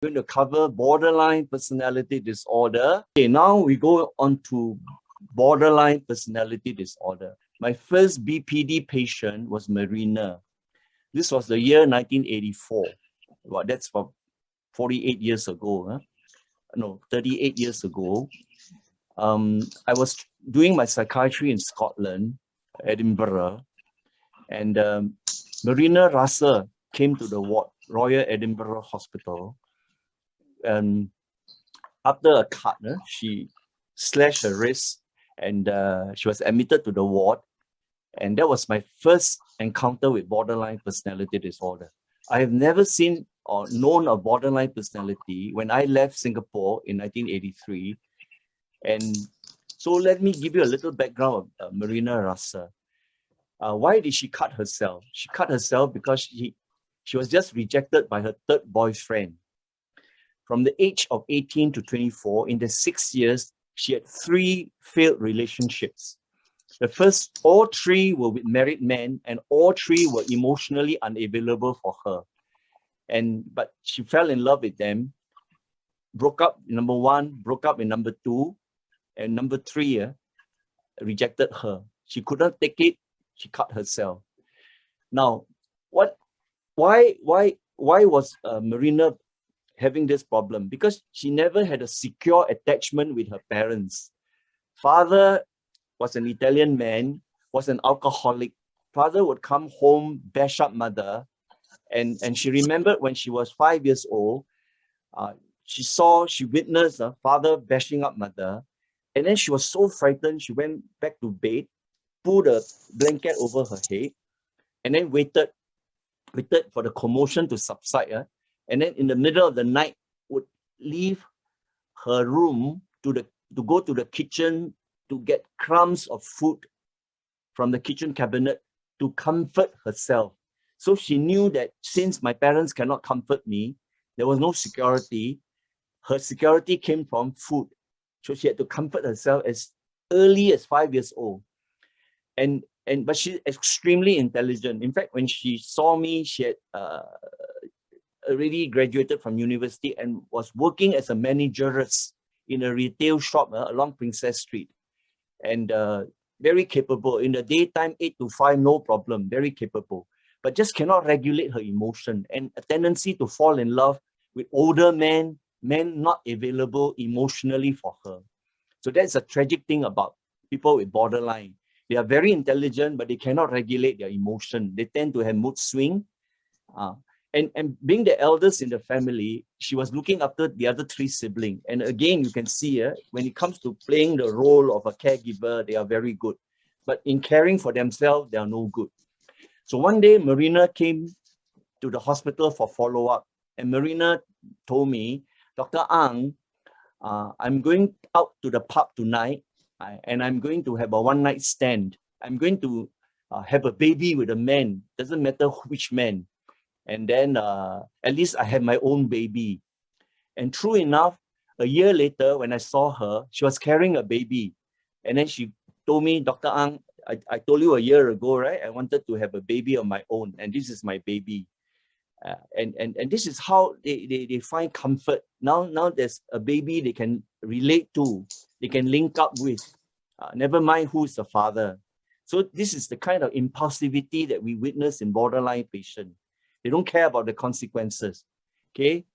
Going to cover borderline personality disorder. Okay, now we go on to borderline personality disorder. My first BPD patient was Marina. This was the year 1984. Well, that's for 48 years ago. Huh? No, 38 years ago. I was doing my psychiatry in Scotland, Edinburgh, and Marina Rasa came to the ward, Royal Edinburgh Hospital. After a cut, she slashed her wrist and she was admitted to the ward. And that was my first encounter with borderline personality disorder. I have never seen or known a borderline personality when I left Singapore in 1983. And so let me give you a little background of Marina Rasa. Why did she cut herself? She cut herself because she was just rejected by her third boyfriend. From the age of 18 to 24, in the 6 years, she had 3 failed relationships. The first, all 3 were with married men, and all 3 were emotionally unavailable for her. But she fell in love with them, broke up number 1, broke up in number 2, and number 3 rejected her. She could not take it. She cut herself. Now, why was Marina having this problem? Because she never had a secure attachment with her parents. Father was an Italian man, was an alcoholic. Father would come home, bash up mother. And she remembered when she was 5 years old, she witnessed father bashing up mother. And then she was so frightened, she went back to bed, pulled a blanket over her head, and then waited for the commotion to subside. And then in the middle of the night, would leave her room to go to the kitchen to get crumbs of food from the kitchen cabinet to comfort herself. So she knew that since my parents cannot comfort me, there was no security. Her security came from food. So she had to comfort herself as early as 5 years old. But she's extremely intelligent. In fact, when she saw me, she had already graduated from university and was working as a manageress in a retail shop along Princess Street. And very capable. In the daytime, 8 to 5, no problem, very capable. But just cannot regulate her emotion and a tendency to fall in love with older men not available emotionally for her. So that's a tragic thing about people with borderline. They are very intelligent, but they cannot regulate their emotion. They tend to have mood swing. And being the eldest in the family, she was looking after the other 3 siblings. And again, you can see when it comes to playing the role of a caregiver, they are very good. But in caring for themselves, they are no good. So one day, Marina came to the hospital for follow-up. And Marina told me, Dr. Ang, I'm going out to the pub tonight, and I'm going to have a one-night stand. I'm going to have a baby with a man. Doesn't matter which man. And then at least I have my own baby. And true enough, a year later, when I saw her, she was carrying a baby. And then she told me, Dr. Ang, I told you a year ago, right? I wanted to have a baby of my own, and this is my baby. And this is how they find comfort. Now there's a baby they can relate to, they can link up with, never mind who's the father. So this is the kind of impulsivity that we witness in borderline patients. They don't care about the consequences. Okay.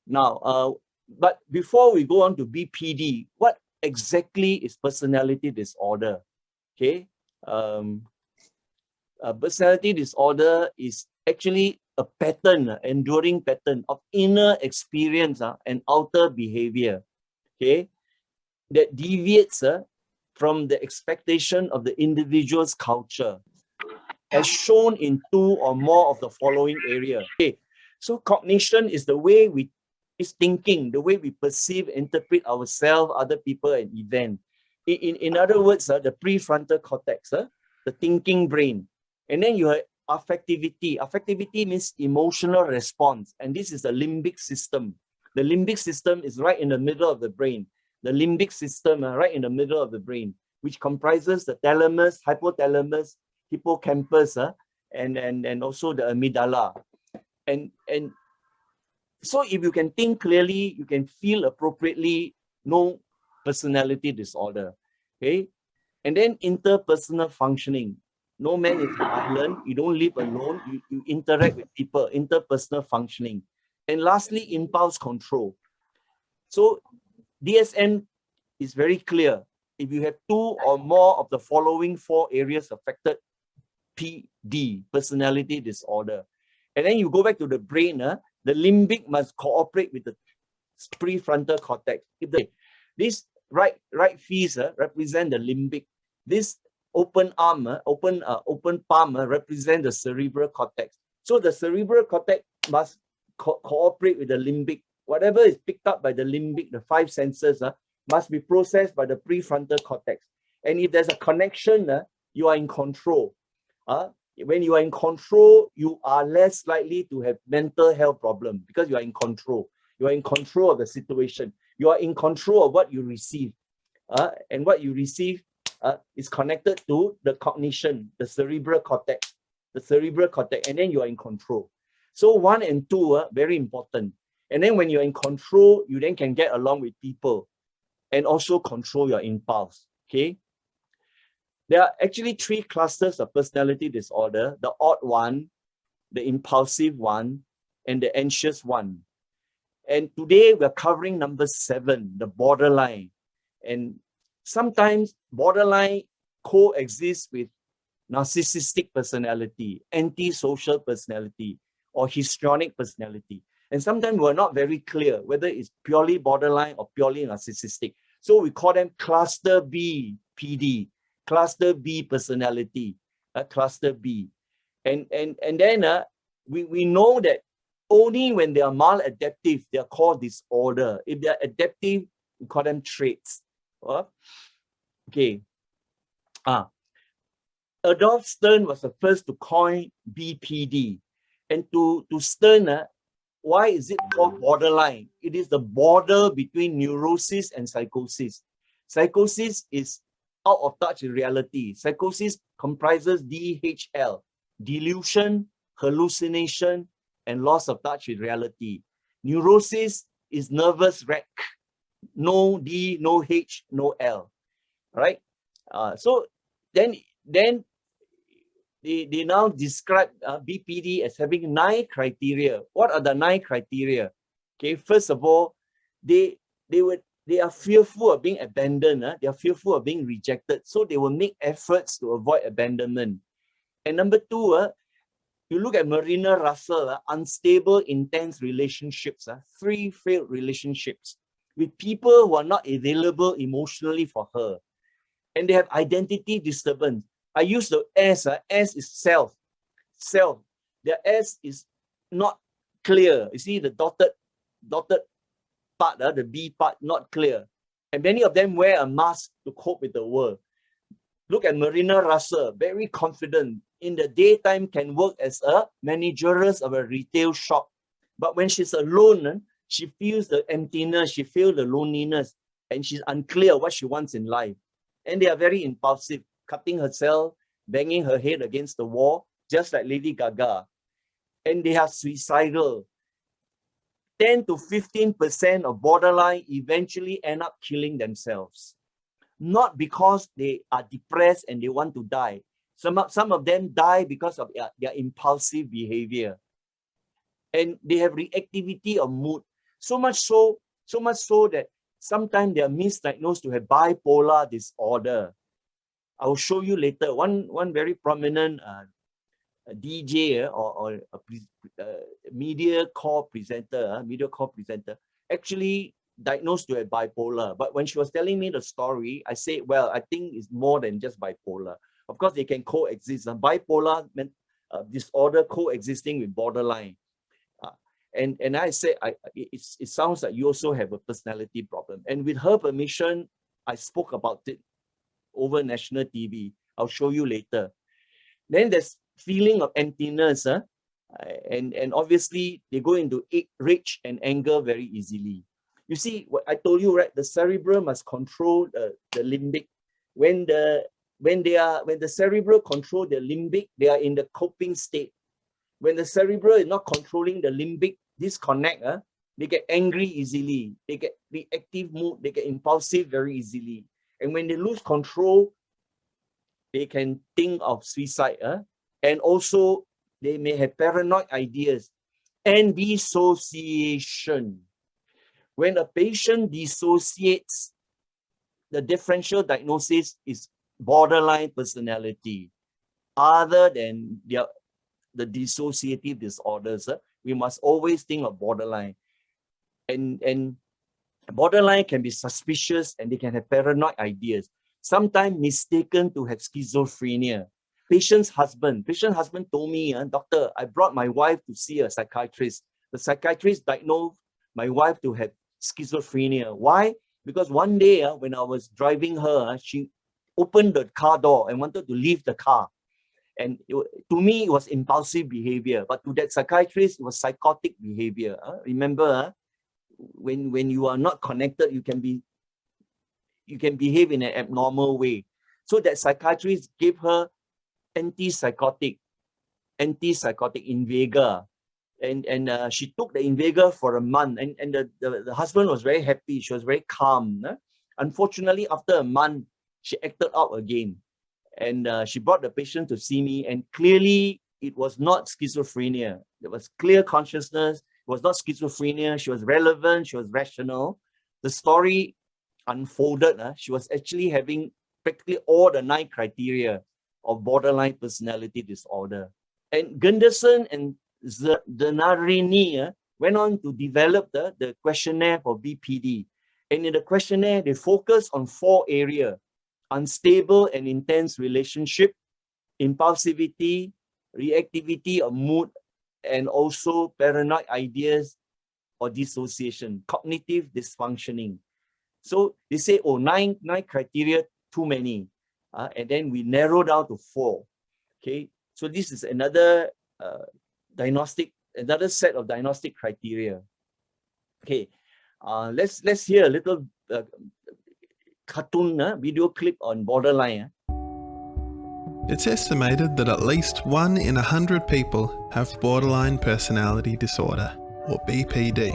Now, but before we go on to BPD, what exactly is personality disorder? Okay. Personality disorder is actually a pattern, enduring pattern of inner experience and outer behavior. Okay. That deviates from the expectation of the individual's culture, as shown in 2 or more of the following areas. Okay, so cognition is the way is thinking, the way we perceive, interpret ourselves, other people, and events. In other words, the prefrontal cortex, the thinking brain. And then you have affectivity. Affectivity means emotional response, and this is the limbic system. The limbic system is right in the middle of the brain. The limbic system, right in the middle of the brain, which comprises the thalamus, hypothalamus, hippocampus, and also the amygdala. And So if you can think clearly, you can feel appropriately, no personality disorder. Okay. And then interpersonal functioning. No man is an island. You don't live alone. You interact with people, interpersonal functioning. And lastly, impulse control. So DSM is very clear. If you have 2 or more of the following 4 areas affected, PD, personality disorder. And then you go back to the brain, the limbic must cooperate with the prefrontal cortex. If this right face represent the limbic, this open arm, open palm represent the cerebral cortex. So the cerebral cortex must cooperate with the limbic. Whatever is picked up by the limbic, the 5 senses, must be processed by the prefrontal cortex. And if there's a connection, you are in control. When you are in control, you are less likely to have mental health problems because you are in control. You are in control of the situation. You are in control of what you receive. And what you receive is connected to the cognition, the cerebral cortex. The cerebral cortex, and then you are in control. So 1 and 2 very important. And then when you're in control, you then can get along with people and also control your impulse. Okay. There are actually 3 clusters of personality disorder: the odd one, the impulsive one, and the anxious one. And today we're covering number 7, the borderline. And sometimes borderline coexists with narcissistic personality, antisocial personality, or histrionic personality. And sometimes we're not very clear whether it's purely borderline or purely narcissistic. So we call them cluster B PD, cluster B personality, cluster B. And then we know that only when they are maladaptive, they are called disorder. If they are adaptive, we call them traits. Okay. Adolf Stern was the first to coin BPD. And to Stern, why is it called borderline? It is the border between neurosis and psychosis. Psychosis is out of touch with reality. Psychosis comprises DHL, delusion, hallucination, and loss of touch with reality. Neurosis is nervous wreck. No D, no H, no L. Right? So then they now describe BPD as having 9 criteria. What are the 9 criteria? Okay, first of all, they are fearful of being abandoned. They are fearful of being rejected. So they will make efforts to avoid abandonment. And number 2, you look at Marina Russell, unstable, intense relationships, 3 failed relationships with people who are not available emotionally for her. And they have identity disturbance. I use the S. S is self. Self. The S is not clear. You see the dotted part, the B part, not clear. And many of them wear a mask to cope with the world. Look at Marina Russell, very confident. In the daytime, can work as a manageress of a retail shop. But when she's alone, she feels the emptiness, she feels the loneliness, and she's unclear what she wants in life. And they are very impulsive, cutting herself, banging her head against the wall, just like Lady Gaga. And they are suicidal. 10 to 15% of borderline eventually end up killing themselves. Not because they are depressed and they want to die. Some of them die because of their impulsive behavior. And they have reactivity of mood. So much so that sometimes they are misdiagnosed to have bipolar disorder. I will show you later. One very prominent DJ or media call presenter, actually diagnosed to have bipolar. But when she was telling me the story, I said, well, I think it's more than just bipolar. Of course, they can coexist. Bipolar disorder coexisting with borderline. And I said, it sounds like you also have a personality problem. And with her permission, I spoke about it over national TV. I'll show you later. Then there's feeling of emptiness. And obviously, they go into rage and anger very easily. You see, what I told you, right? The cerebral must control the limbic. When the cerebral control the limbic, they are in the coping state. When the cerebral is not controlling the limbic disconnect, They get angry easily. They get reactive mood. They get impulsive very easily. And when they lose control, they can think of suicide. And also, they may have paranoid ideas and dissociation. When a patient dissociates, the differential diagnosis is borderline personality. Other than the dissociative disorders, we must always think of borderline. And borderline can be suspicious and they can have paranoid ideas, sometimes mistaken to have schizophrenia. Patient's husband told me, doctor, I brought my wife to see a psychiatrist. The psychiatrist diagnosed my wife to have schizophrenia. Why? Because one day when I was driving her, she opened the car door and wanted to leave the car. And to me, it was impulsive behavior. But to that psychiatrist, it was psychotic behavior. Remember, when you are not connected, you can behave in an abnormal way. So that psychiatrist gave her antipsychotic Invega. And she took the Invega for a month, and the husband was very happy. She was very calm. Unfortunately, after a month, she acted out again. And she brought the patient to see me, and clearly it was not schizophrenia. There was clear consciousness. It was not schizophrenia. She was relevant. She was rational. The story unfolded. She was actually having practically all the 9 criteria of borderline personality disorder. And Gunderson and Zanarini went on to develop the questionnaire for BPD. And in the questionnaire, they focused on 4 areas: unstable and intense relationship, impulsivity, reactivity of mood, and also paranoid ideas or dissociation, cognitive dysfunctioning. So they say, oh, nine criteria, too many. And then we narrow down to 4. Okay, so this is another another set of diagnostic criteria. Okay, let's hear a little cartoon video clip on borderline. It's estimated that at least 1 in 100 people have borderline personality disorder, or BPD.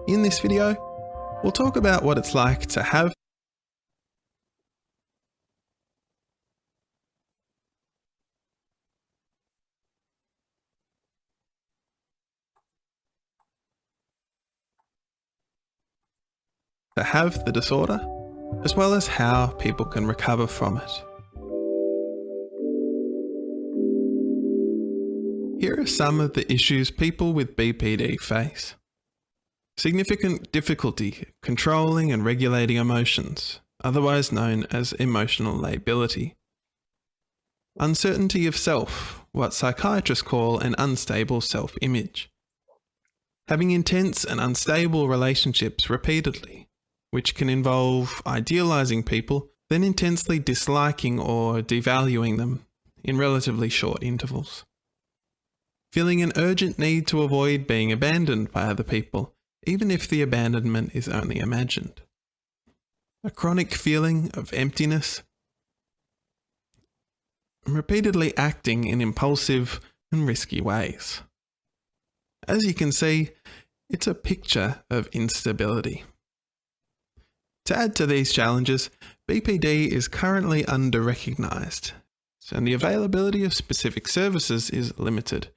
In this video, we'll talk about what it's like to have the disorder, as well as how people can recover from it. Here are some of the issues people with BPD face. Significant difficulty controlling and regulating emotions, otherwise known as emotional lability. Uncertainty of self, what psychiatrists call an unstable self-image. Having intense and unstable relationships repeatedly, which can involve idealizing people, then intensely disliking or devaluing them in relatively short intervals. Feeling an urgent need to avoid being abandoned by other people, even if the abandonment is only imagined. A chronic feeling of emptiness, and repeatedly acting in impulsive and risky ways. As you can see, it's a picture of instability. To add to these challenges, BPD is currently under-recognised, and the availability of specific services is limited.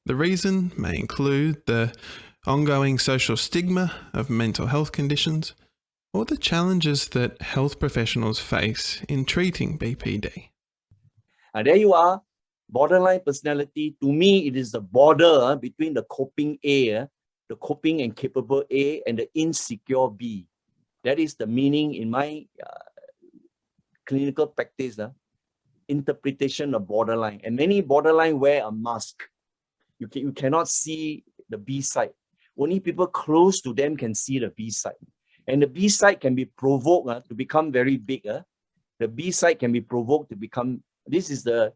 The reason may include the ongoing social stigma of mental health conditions, or the challenges that health professionals face in treating BPD. There you are, borderline personality. To me, it is the border between the coping A, the coping and capable A, and the insecure B. That is the meaning in my clinical practice, interpretation of borderline. And many borderline wear a mask. You cannot see the B side. Only people close to them can see the B side. And the B side can be provoked to become very big. The B side can be provoked to become, this is the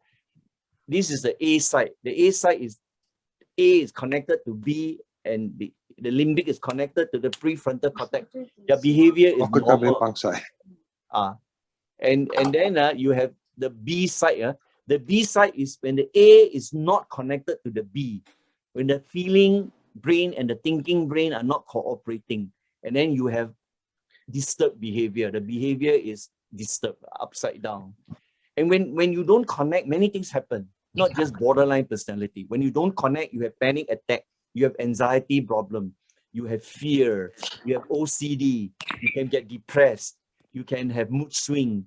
A side. The A side is, A is connected to B, and the limbic is connected to the prefrontal cortex. Their behavior is normal. And then you have the B side. The B side is when the A is not connected to the B. When the feeling brain and the thinking brain are not cooperating. And then you have disturbed behavior. The behavior is disturbed, upside down. And when you don't connect, many things happen, not just borderline personality. When you don't connect, you have panic attack, you have anxiety problem, you have fear, you have OCD, you can get depressed, you can have mood swing.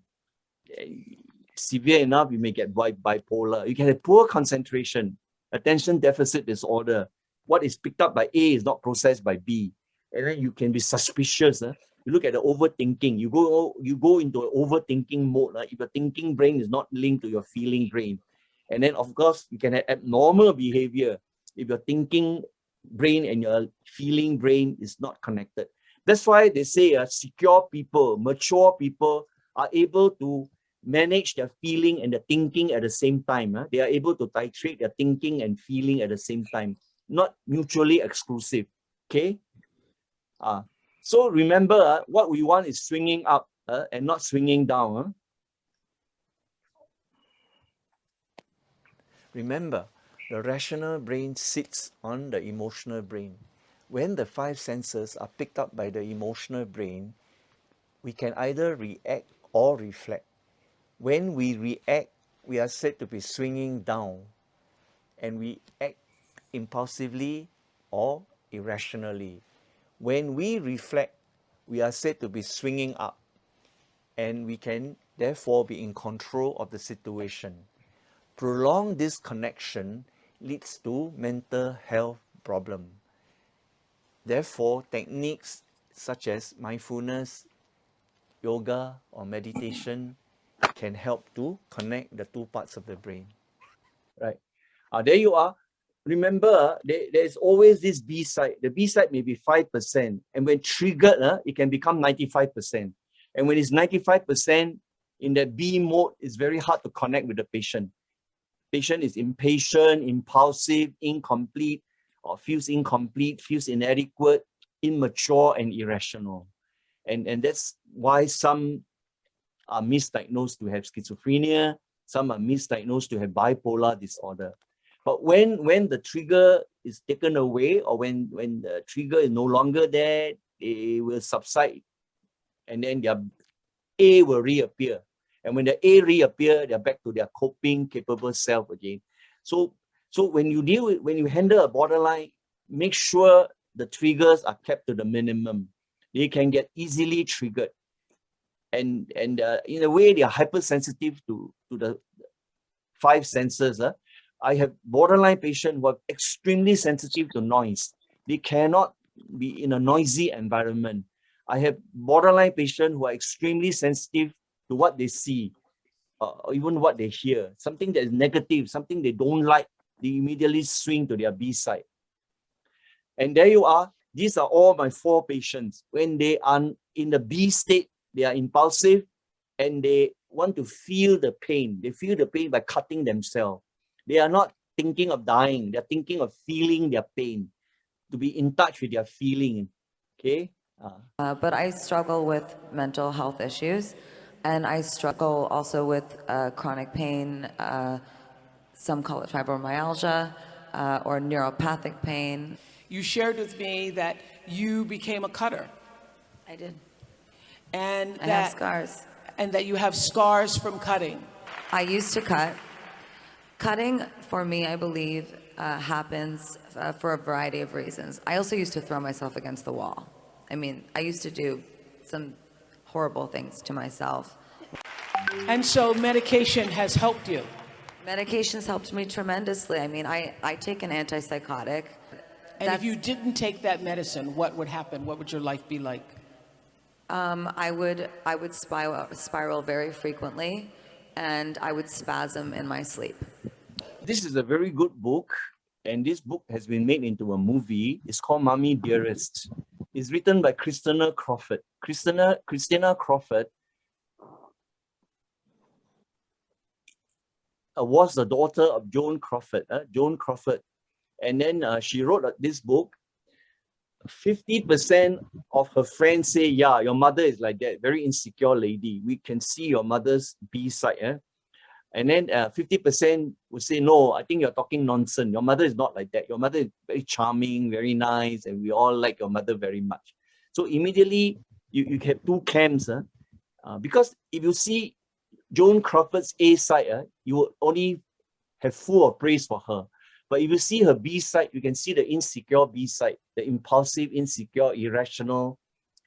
Severe enough, you may get bipolar. You can have poor concentration, attention deficit disorder. What is picked up by A is not processed by B. And then you can be suspicious. You look at the overthinking. You go into an overthinking mode. If your thinking brain is not linked to your feeling brain. And then, of course, you can have abnormal behavior if your thinking brain and your feeling brain is not connected. That's why they say secure people, mature people are able to manage their feeling and the thinking at the same time. They are able to titrate their thinking and feeling at the same time, not mutually exclusive. Okay. So remember, what we want is swinging up and not swinging down. Remember, the rational brain sits on the emotional brain. When the 5 senses are picked up by the emotional brain, we can either react or reflect. When we react, we are said to be swinging down, and we act impulsively or irrationally. When we reflect, we are said to be swinging up, and we can therefore be in control of the situation. Prolonged disconnection leads to mental health problem. Therefore, techniques such as mindfulness, yoga, or meditation can help to connect the two parts of the brain. Right. There you are. Remember, there's always this B side. The B side may be 5%. And when triggered, it can become 95%. And when it's 95%, in that B mode, it's very hard to connect with the patient. Patient is impatient, impulsive, incomplete, or feels incomplete, feels inadequate, immature, and irrational. And that's why some are misdiagnosed to have schizophrenia, some are misdiagnosed to have bipolar disorder. But when the trigger is taken away, or when the trigger is no longer there, they will subside, and then their A will reappear. And when the A reappear, they're back to their coping capable self again. So when you handle a borderline, make sure the triggers are kept to the minimum. They can get easily triggered. And in a way, they are hypersensitive to the 5 senses. I have borderline patients who are extremely sensitive to noise. They cannot be in a noisy environment. I have borderline patients who are extremely sensitive to what they see, or even what they hear. Something that is negative, something they don't like, they immediately swing to their B side. And there you are. These are all my 4 patients. When they are in the B state, they are impulsive and they want to feel the pain. They feel the pain by cutting themselves. They are not thinking of dying. They're thinking of feeling their pain, to be in touch with their feeling. Okay? But I struggle with mental health issues, and I struggle also with chronic pain. Some call it fibromyalgia or neuropathic pain. You shared with me that you became a cutter. I did. And I have scars. And that you have scars from cutting. I used to cut. Cutting, for me, I believe, happens for a variety of reasons. I also used to throw myself against the wall. I mean, I used to do some horrible things to myself. And so medication has helped you? Medication's helped me tremendously. I mean, I take an antipsychotic. And if you didn't take that medicine, what would happen? What would your life be like? I would spiral very frequently, and I would spasm in my sleep. This is a very good book, and this book has been made into a movie. It's called Mommy Dearest. It's written by Christina Crawford. Christina Crawford was the daughter of Joan Crawford. And then she wrote this book. 50% of her friends say, yeah, your mother is like that, very insecure lady. We can see your mother's B side. And then 50% would say, no, I think you're talking nonsense. Your mother is not like that. Your mother is very charming, very nice, and we all like your mother very much. So immediately, you have two camps. Because if you see Joan Crawford's A side, you will only have full of praise for her. But if you see her B side, you can see the insecure B side, the impulsive, insecure, irrational,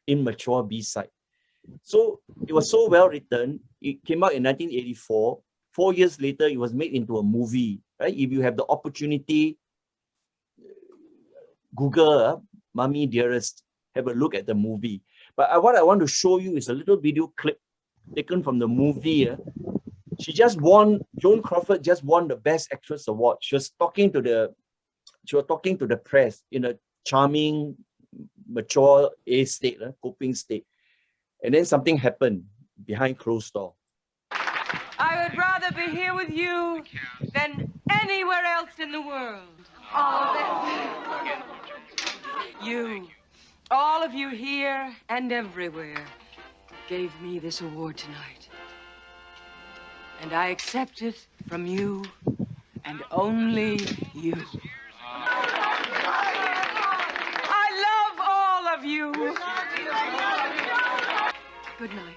immature B side. So it was so well written. It came out in 1984. 4 years later, it was made into a movie. Right? If you have the opportunity, Google Mommy Dearest, have a look at the movie. But what I want to show you is a little video clip taken from the movie. Joan Crawford just won the Best Actress Award. She was talking to the press in a charming, mature A state, coping state. And then something happened behind closed door. I would rather be here with you than anywhere else in the world. Oh, you, all of you here and everywhere, gave me this award tonight. And I accept it from you and only you. I love all of you. Good night.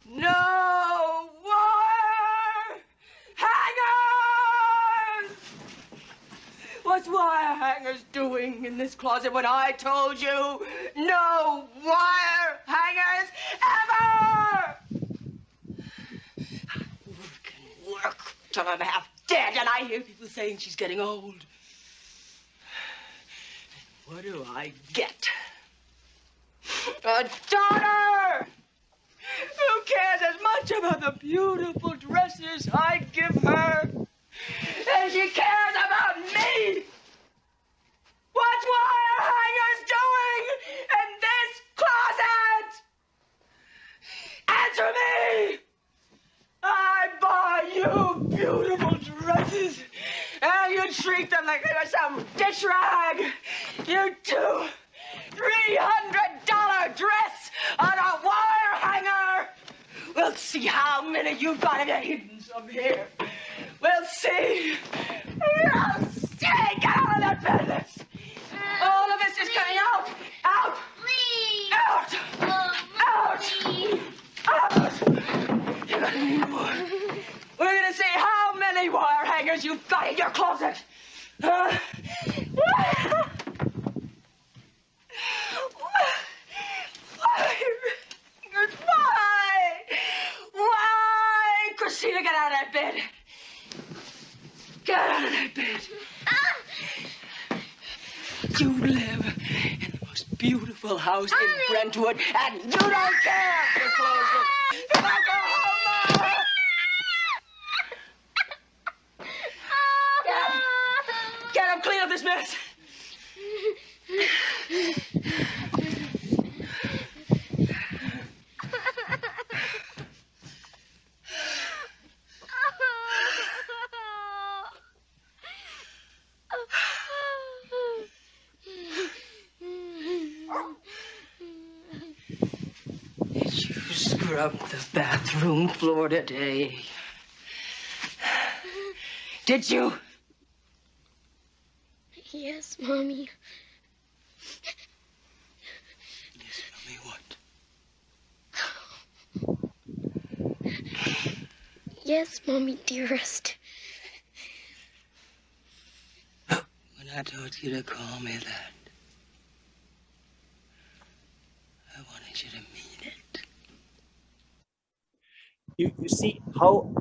No wire hangers! What's wire hangers doing in this closet when I told you no wire hangers ever? Work till I'm half dead, and I hear people saying she's getting old. What do I get? A daughter! Who cares as much about the beautiful dresses I give her as she cares about me? What's wire hangers doing in this closet? Answer me! I buy you beautiful dresses, and you treat them like they were some dish rag. You $200-300 dress on a wire hanger. We'll see how many you've got in your hidden some here. We'll see. We'll see. Get out of that business. All of this is coming out. Out. Please. Out. Out. Please. Out. You're gonna need more. We're gonna see how many wire hangers you've got in your closet. Why? Why? Christina, get out of that bed. Get out of that bed. You live in the most beautiful house in Brentwood, and you don't care if your clothes look like Oklahoma. Get up, clean up this mess. Did you scrub the bathroom floor today? Did you? Yes, Mommy. Yes, Mommy, what? Yes, Mommy, dearest. I told you to call me that. I wanted you to mean it. You see how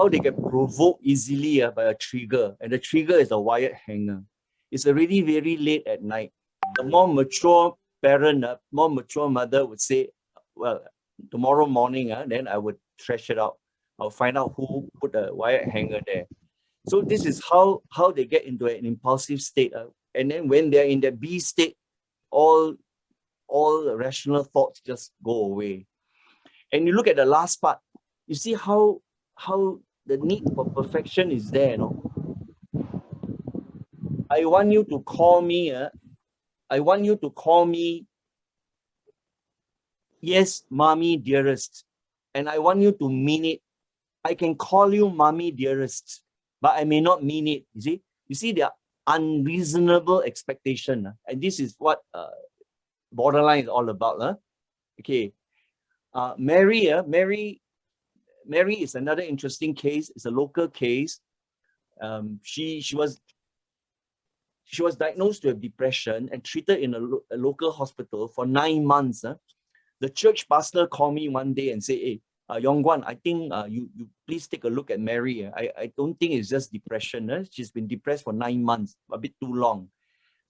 they get provoked easily by a trigger, and the trigger is a wired hanger. It's already very late at night. The more mature parent, more mature mother would say, well, tomorrow morning, then I would thresh it out. I'll find out who put a wired hanger there. So this is how they get into an impulsive state. And then when they're in the B state, all rational thoughts just go away. And you look at the last part, you see how the need for perfection is there, I want you to call me, I want you to call me, yes, mommy dearest. And I want you to mean it. I can call you mommy dearest, but I may not mean it. You see the unreasonable expectation. And this is what borderline is all about. Okay. Mary is another interesting case. It's a local case. She was diagnosed with depression and treated in a local hospital for 9 months. The church pastor called me one day and said, hey, Yong Guan, I think you please take a look at Mary. I don't think it's just depression. She's been depressed for 9 months, a bit too long.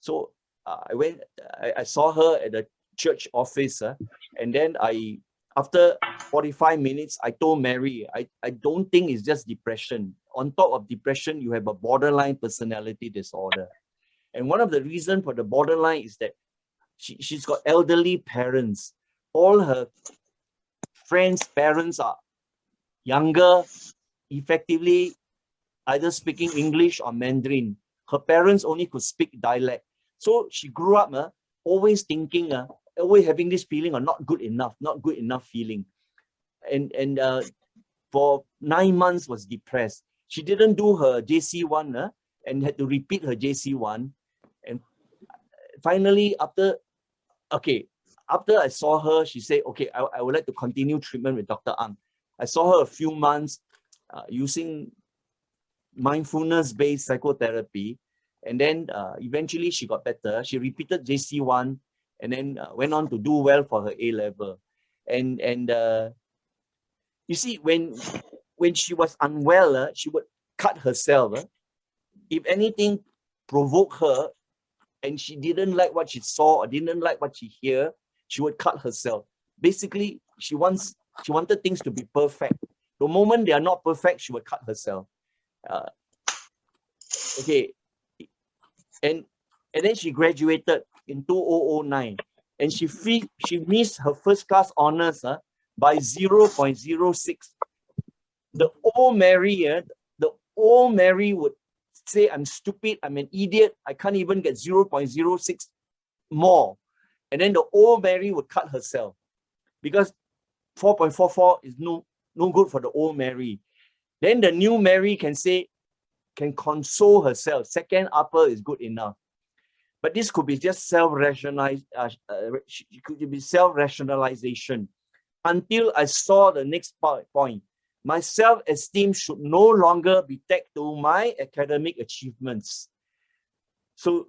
So I saw her at the church office, and then after 45 minutes, I told Mary, I don't think it's just depression. On top of depression, you have a borderline personality disorder. And one of the reasons for the borderline is that she's got elderly parents. All her friends' parents are younger, effectively either speaking English or Mandarin. Her parents only could speak dialect. So she grew up always thinking, always having this feeling of not good enough feeling. And for 9 months was depressed. She didn't do her JC1 and had to repeat her JC1. And finally, after I saw her, she said, okay, I would like to continue treatment with Dr. Ang. I saw her a few months using mindfulness-based psychotherapy. And then eventually she got better. She repeated JC1 and then went on to do well for her A-level. And you see, when she was unwell, she would cut herself. If anything provoked her and she didn't like what she saw or didn't like what she heard, she would cut herself. Basically, she wanted things to be perfect. The moment they are not perfect, she would cut herself. Okay. And then she graduated in 2009, and she missed her first class honors by 0.06. The old Mary would say, I'm stupid, I'm an idiot, I can't even get 0.06 more. And then the old Mary would cut herself because 4.44 is no good for the old Mary. Then the new Mary can console herself. Second upper is good enough. But this could be just self-rationalization until I saw the next point. My self-esteem should no longer be tagged to my academic achievements. So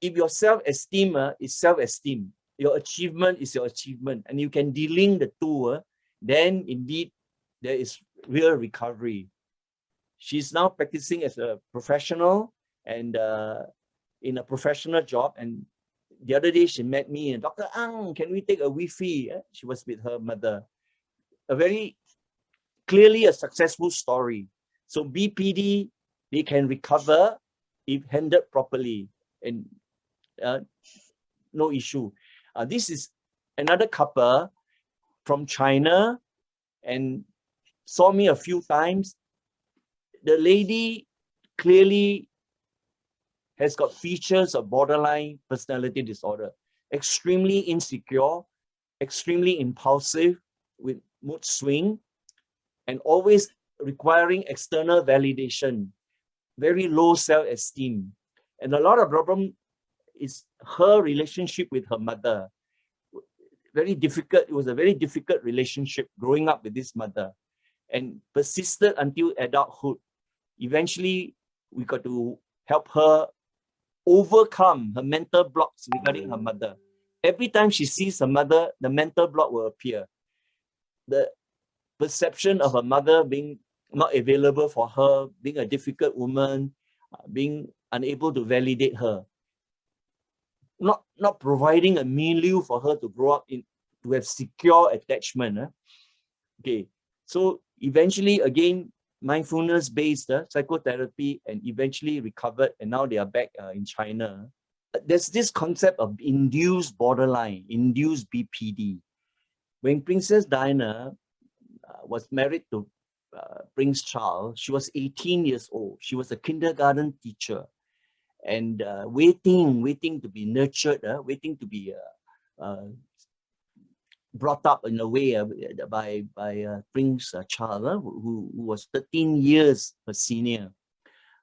if your self-esteem is self-esteem, your achievement is your achievement, and you can delink the two, then indeed there is real recovery. She's now practicing as a professional and in a professional job. And the other day she met me and Dr. Ang, can we take a Wi-Fi? She was with her mother. A very clearly a successful story. So BPD, they can recover if handled properly, and no issue. This is another couple from China and saw me a few times. The lady clearly has got features of borderline personality disorder, extremely insecure, extremely impulsive with mood swing, and always requiring external validation, very low self-esteem. And a lot of problem is her relationship with her mother. Very difficult. It was a very difficult relationship growing up with this mother and persisted until adulthood. Eventually, we got to help her overcome her mental blocks regarding her mother. Every time she sees her mother, the mental block will appear. The perception of her mother being not available for her, being a difficult woman, being unable to validate her, not providing a milieu for her to grow up in, to have secure attachment. Okay, so eventually, again, mindfulness-based psychotherapy, and eventually recovered, and now they are back in China. There's this concept of induced borderline, induced BPD. When Princess Diana was married to Prince Charles, she was 18 years old. She was a kindergarten teacher, and waiting to be nurtured, waiting to be brought up in a way by Prince Charles, who was 13 years her senior.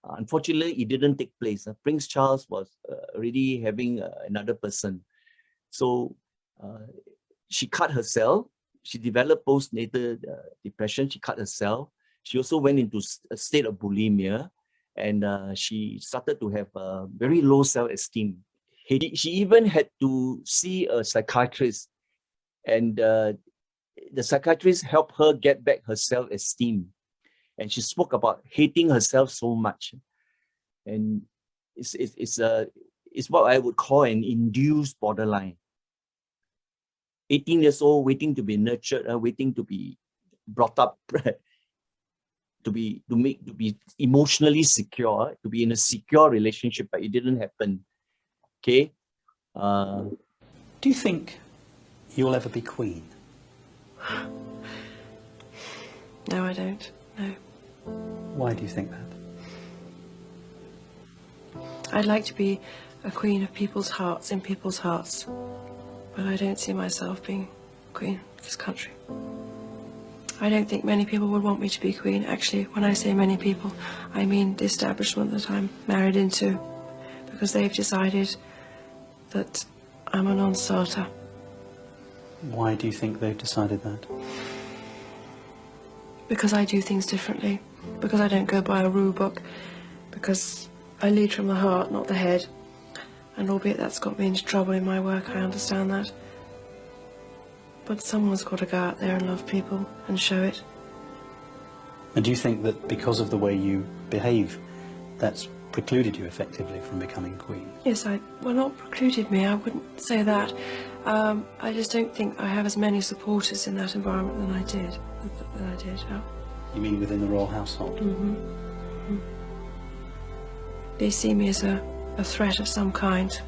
Unfortunately, it didn't take place. Prince Charles was already having another person. So she cut herself. She developed postnatal depression. She cut herself. She also went into a state of bulimia, and she started to have very low self-esteem. She even had to see a psychiatrist, and the psychiatrist helped her get back her self-esteem. And she spoke about hating herself so much. And it's what I would call an induced borderline. 18 years old, waiting to be nurtured, waiting to be brought up, to be emotionally secure, to be in a secure relationship, but it didn't happen. Okay. Do you think you'll ever be queen? No, I don't. No. Why do you think that? I'd like to be a queen of people's hearts, in people's hearts. But I don't see myself being queen of this country. I don't think many people would want me to be queen. Actually, when I say many people, I mean the establishment that I'm married into, because they've decided that I'm a non-starter. Why do you think they've decided that? Because I do things differently, because I don't go by a rule book, because I lead from the heart, not the head. And albeit that's got me into trouble in my work, I understand that. But someone's got to go out there and love people and show it. And do you think that because of the way you behave, that's precluded you effectively from becoming queen? Yes, well, not precluded me, I wouldn't say that. I just don't think I have as many supporters in that environment than I did. Yeah. You mean within the royal household? Mm-hmm. Mm-hmm. They see me as a threat of some kind.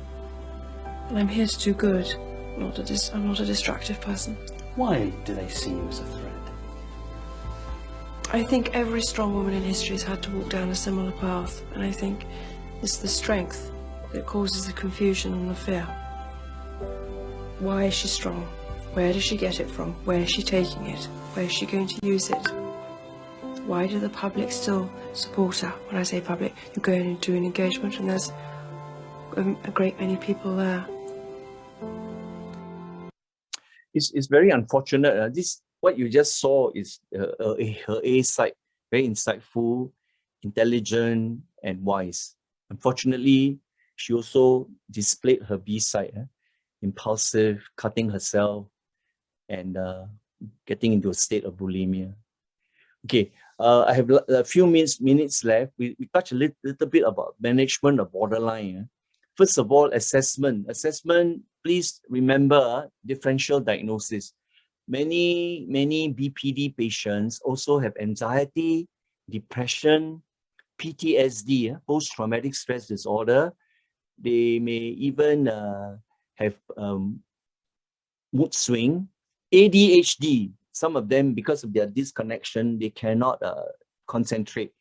And I'm here to do good. I'm not a destructive person. Why do they see you as a threat? I think every strong woman in history has had to walk down a similar path, and I think it's the strength that causes the confusion and the fear. Why is she strong? Where does she get it from? Where is she taking it? Where is she going to use it? Why do the public still support her? When I say public, you go in and do an engagement and there's a great many people there. It's very unfortunate. This what you just saw is her A side, very insightful, intelligent, and wise. Unfortunately, she also displayed her B side, impulsive, cutting herself, and getting into a state of bulimia. Okay, I have a few minutes left. We touch a little bit about management of borderline. First of all, assessment. Assessment, please remember differential diagnosis. Many BPD patients also have anxiety, depression, PTSD, post-traumatic stress disorder. They may even have mood swing, ADHD. Some of them, because of their disconnection, they cannot concentrate.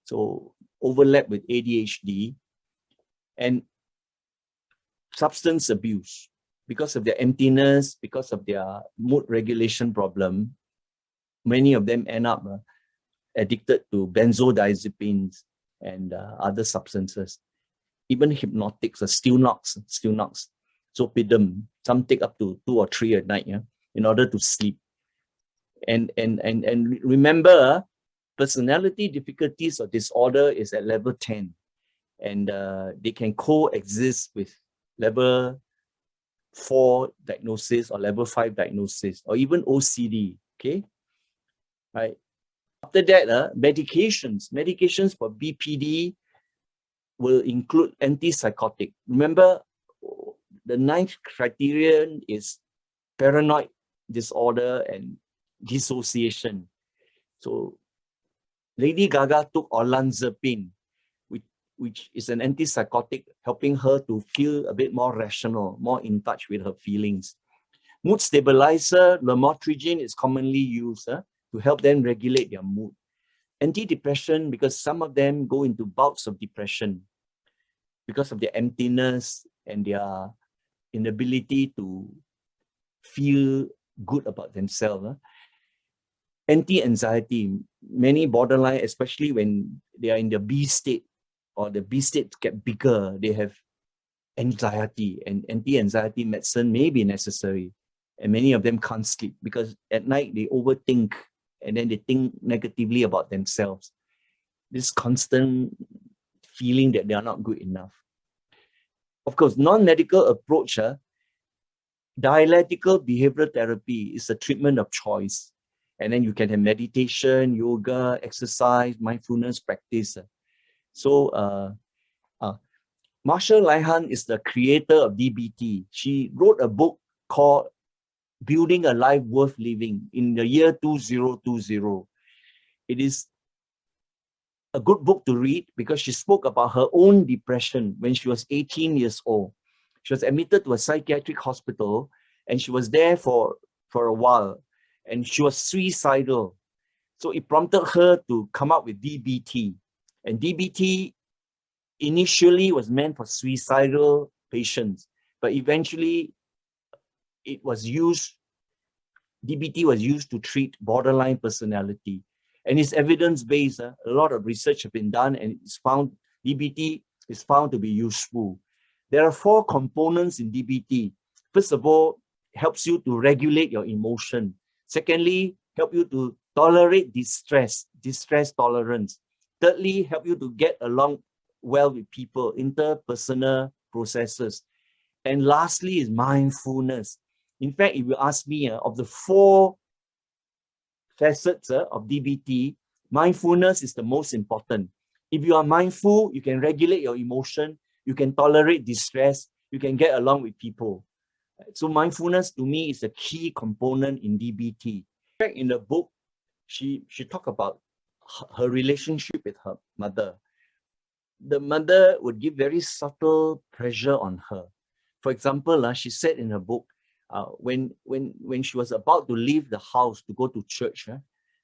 So overlap with ADHD. And substance abuse, because of their emptiness, because of their mood regulation problem, many of them end up addicted to benzodiazepines and other substances. Even hypnotics, still knocks, zolpidem. Some take up to 2 or 3 at night, in order to sleep. And remember, personality difficulties or disorder is at level 10. and they can coexist with level 4 diagnosis or level 5 diagnosis, or even OCD. Okay, right. After that, medications for BPD will include antipsychotic. Remember, the 9th criterion is paranoid disorder and dissociation. So Lady Gaga took olanzapine, which is an antipsychotic, helping her to feel a bit more rational, more in touch with her feelings. Mood stabilizer, lamotrigine is commonly used to help them regulate their mood. Antidepressant, because some of them go into bouts of depression because of their emptiness and their inability to feel good about themselves. Anti-anxiety, many borderline, especially when they are in the B state, or the B state get bigger, they have anxiety, and anti-anxiety medicine may be necessary. And many of them can't sleep because at night they overthink, and then they think negatively about themselves. This constant feeling that they are not good enough. Of course, non-medical approach, dialectical behavioral therapy is a treatment of choice. And then you can have meditation, yoga, exercise, mindfulness practice. So Marsha Linehan is the creator of DBT. She wrote a book called Building a Life Worth Living in the year 2020. It is a good book to read because she spoke about her own depression when she was 18 years old. She was admitted to a psychiatric hospital, and she was there for a while, and she was suicidal. So it prompted her to come up with DBT. And DBT initially was meant for suicidal patients, but eventually DBT was used to treat borderline personality. And it's evidence-based. A lot of research has been done, and DBT is found to be useful. There are 4 components in DBT. First of all, helps you to regulate your emotion. Secondly, help you to tolerate distress tolerance. Thirdly, help you to get along well with people, interpersonal processes. And lastly is mindfulness. In fact, if you ask me, of the 4 facets of DBT, mindfulness is the most important. If you are mindful, you can regulate your emotion, you can tolerate distress, you can get along with people. So mindfulness to me is a key component in DBT. In fact, in the book, she talked about her relationship with her mother. The mother would give very subtle pressure on her. For example, she said in her book, when she was about to leave the house to go to church,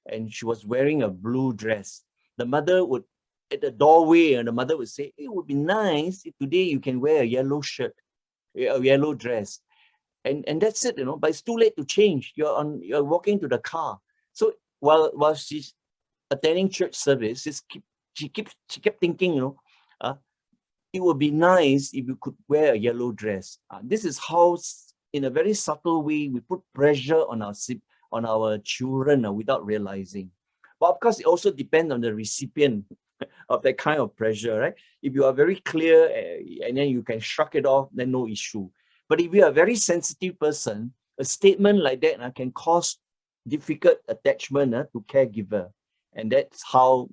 and she was wearing a blue dress, the mother would, at the doorway, and the mother would say, it would be nice if today you can wear a yellow shirt, a yellow dress. And that's it, but it's too late to change. You're walking to the car. So while she's attending church service, she kept thinking, it would be nice if you could wear a yellow dress. This is how, in a very subtle way, we put pressure on our children without realizing. But of course, it also depends on the recipient of that kind of pressure, right? If you are very clear and then you can shrug it off, then no issue. But if you are a very sensitive person, a statement like that can cause difficult attachment to caregiver. And that's how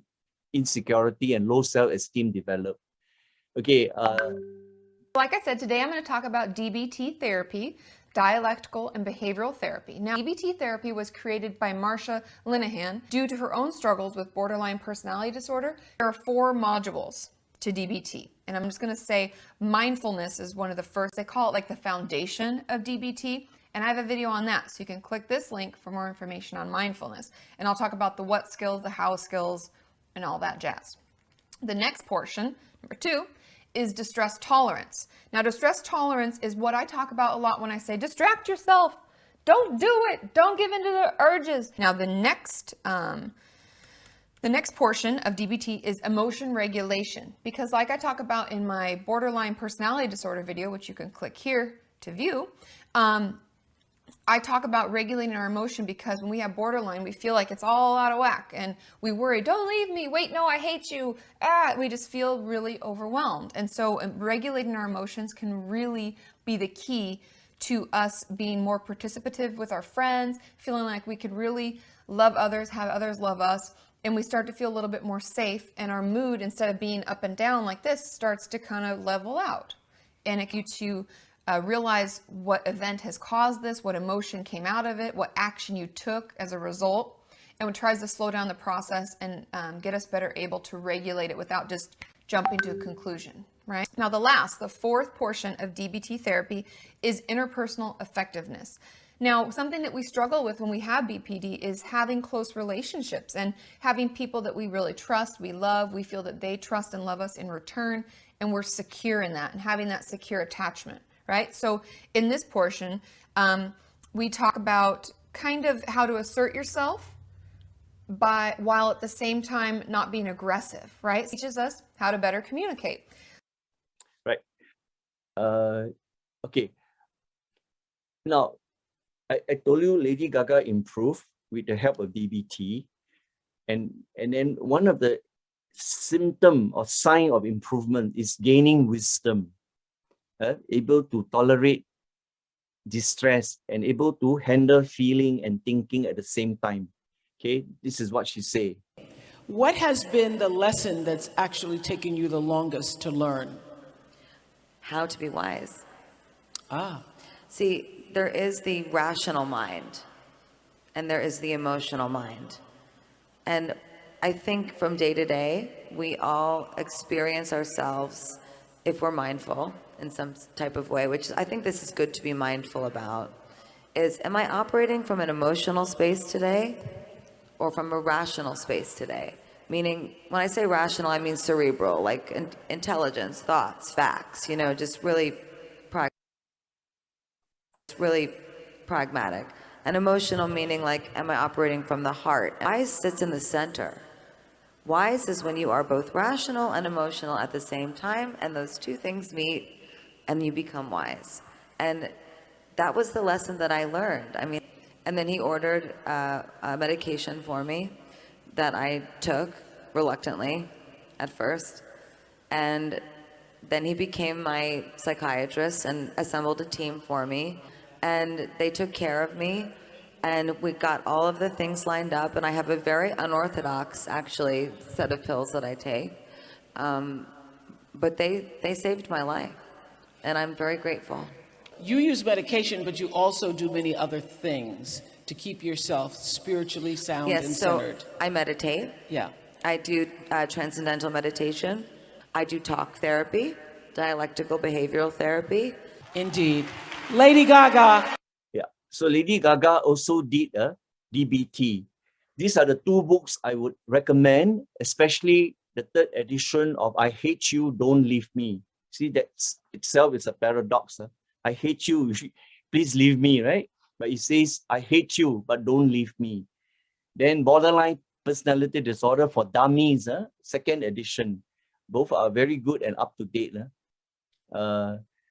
insecurity and low self-esteem develop. Okay. Like I said, today I'm going to talk about DBT therapy, dialectical and behavioral therapy. Now, DBT therapy was created by Marsha Linehan due to her own struggles with borderline personality disorder. There are 4 modules to DBT. And I'm just going to say mindfulness is one of the first. They call it like the foundation of DBT. And I have a video on that. So you can click this link for more information on mindfulness. And I'll talk about the what skills, the how skills, and all that jazz. The next portion, number 2, is distress tolerance. Now, distress tolerance is what I talk about a lot when I say distract yourself. Don't do it. Don't give in to the urges. Now, the next portion of DBT is emotion regulation, because like I talk about in my borderline personality disorder video, which you can click here to view, I talk about regulating our emotion because when we have borderline, we feel like it's all out of whack and we worry, don't leave me, wait, no, I hate you. We just feel really overwhelmed. And so regulating our emotions can really be the key to us being more participative with our friends, feeling like we could really love others, have others love us, and we start to feel a little bit more safe, and our mood, instead of being up and down like this, starts to kind of level out. And it gets you to realize what event has caused this, what emotion came out of it, what action you took as a result, and it tries to slow down the process and get us better able to regulate it without just jumping to a conclusion, right? Now the fourth portion of DBT therapy is interpersonal effectiveness. Now, something that we struggle with when we have BPD is having close relationships and having people that we really trust, we love, we feel that they trust and love us in return, and we're secure in that and having that secure attachment, right? So in this portion, we talk about kind of how to assert yourself while at the same time not being aggressive, right? It teaches us how to better communicate. Right. Okay. Now, I told you Lady Gaga improved with the help of DBT. And then one of the symptom or sign of improvement is gaining wisdom, able to tolerate distress and able to handle feeling and thinking at the same time. Okay, this is what she said. What has been the lesson that's actually taken you the longest to learn? How to be wise. Ah. See, there is the rational mind and there is the emotional mind. And I think from day to day, we all experience ourselves, if we're mindful in some type of way, which I think this is good to be mindful about, is am I operating from an emotional space today or from a rational space today? Meaning, when I say rational, I mean cerebral, like intelligence, thoughts, facts, you know, just really pragmatic. And emotional meaning, like, am I operating from the heart? Wise sits in the center. Wise is when you are both rational and emotional at the same time, and those two things meet and you become wise. And that was the lesson that I learned. I mean, and then he ordered a medication for me that I took reluctantly at first. And then he became my psychiatrist and assembled a team for me. And they took care of me. And we got all of the things lined up. And I have a very unorthodox, actually, set of pills that I take. But they saved my life. And I'm very grateful. You use medication, but you also do many other things to keep yourself spiritually sound and centered. So I meditate. Yeah. I do transcendental meditation. I do talk therapy, dialectical behavioral therapy. Indeed. Lady Gaga. Yeah. So Lady Gaga also did a DBT. These are the two books I would recommend, especially the third edition of I Hate You, Don't Leave Me. See, that itself is a paradox. I hate you, please leave me, right? But it says, I hate you, but don't leave me. Then Borderline Personality Disorder for Dummies, second edition. Both are very good and up to date.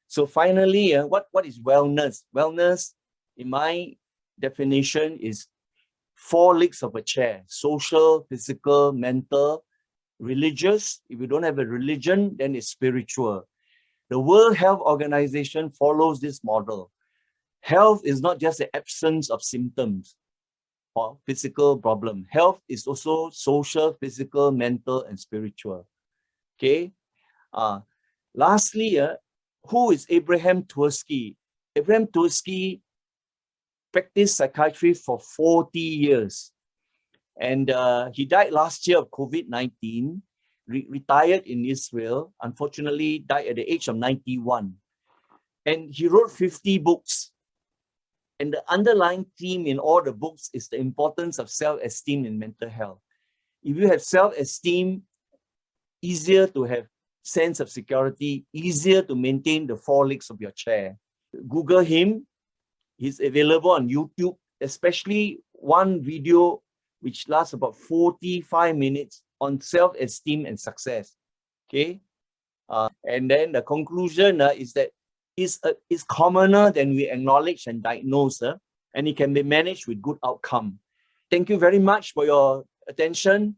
So finally, what is wellness? Wellness, in my definition, is four legs of a chair: social, physical, mental, religious. If you don't have a religion, then it's spiritual. The World Health Organization follows this model. Health is not just the absence of symptoms or physical problem. Health is also social, physical, mental, and spiritual. Okay. Lastly, who is Abraham Tversky? Abraham Tversky practiced psychiatry for 40 years. And he died last year of COVID-19, retired in Israel, unfortunately died at the age of 91. And he wrote 50 books. And the underlying theme in all the books is the importance of self-esteem in mental health. If you have self-esteem, easier to have sense of security, easier to maintain the four legs of your chair. Google him. He's available on YouTube, especially one video which lasts about 45 minutes on self-esteem and success. Okay. And then the conclusion is that it's commoner than we acknowledge and diagnose. and it can be managed with good outcome. Thank you very much for your attention.